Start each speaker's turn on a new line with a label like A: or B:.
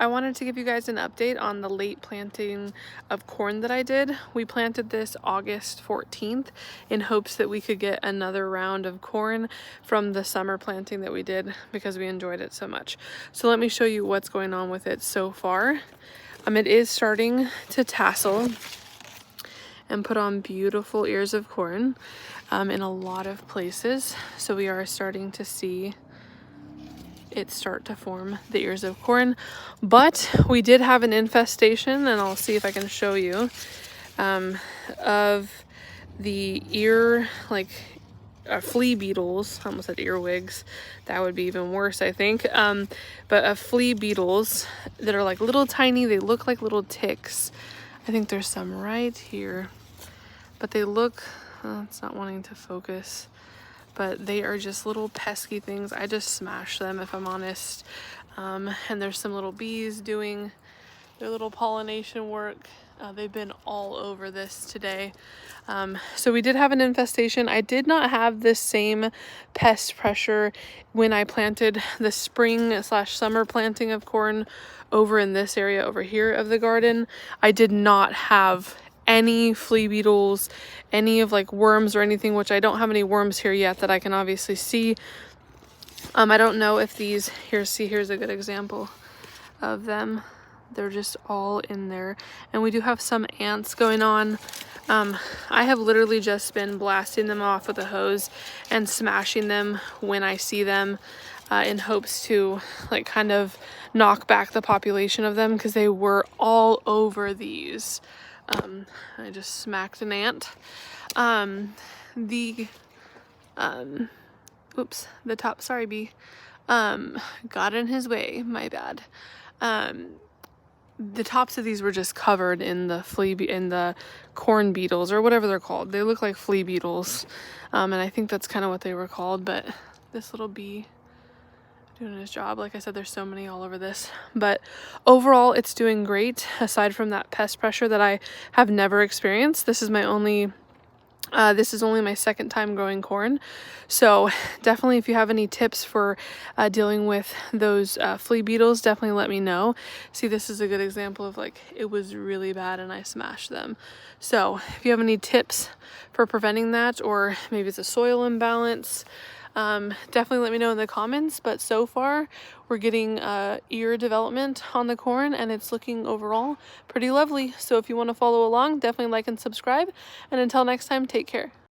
A: I wanted to give you guys an update on the late planting of corn that I did. We planted this August 14th in hopes that we could get another round of corn from the summer planting that we did because we enjoyed it so much. So let me show you what's going on with it so far. It is starting to tassel and put on beautiful ears of corn in a lot of places. So we are starting to see it start to form the ears of corn, but we did have an infestation, and I'll see if I can show you, of the flea beetles. I almost said earwigs. That would be even worse, I think. But of flea beetles that are like little tiny, they look like little ticks. I think there's some right here, but they look, it's not wanting to focus. But they are just little pesky things. I just smash them, if I'm honest. And there's some little bees doing their little pollination work. They've been all over this today. So we did have an infestation. I did not have this same pest pressure when I planted the spring/summer planting of corn over in this area over here of the garden. I did not have any flea beetles, any of like worms or anything, which I don't have any worms here yet that I can obviously see. I don't know if these, here's a good example of them. They're just all in there. And we do have some ants going on. I have literally just been blasting them off with a hose and smashing them when I see them in hopes to like kind of knock back the population of them, because they were all over these. I just smacked an ant. The top, sorry bee, got in his way, my bad. The tops of these were just covered in the corn beetles, or whatever they're called. They look like flea beetles. And I think that's kind of what they were called, but this little bee doing his job. Like I said, there's so many all over this, but overall it's doing great, aside from that pest pressure that I have never experienced. This is only my second time growing corn. So definitely, if you have any tips for dealing with those flea beetles, definitely let me know. See, this is a good example of like, it was really bad and I smashed them. So if you have any tips for preventing that, or maybe it's a soil imbalance, definitely let me know in the comments. But so far we're getting ear development on the corn, and it's looking overall pretty lovely. So if you want to follow along, definitely like and subscribe, and until next time, take care.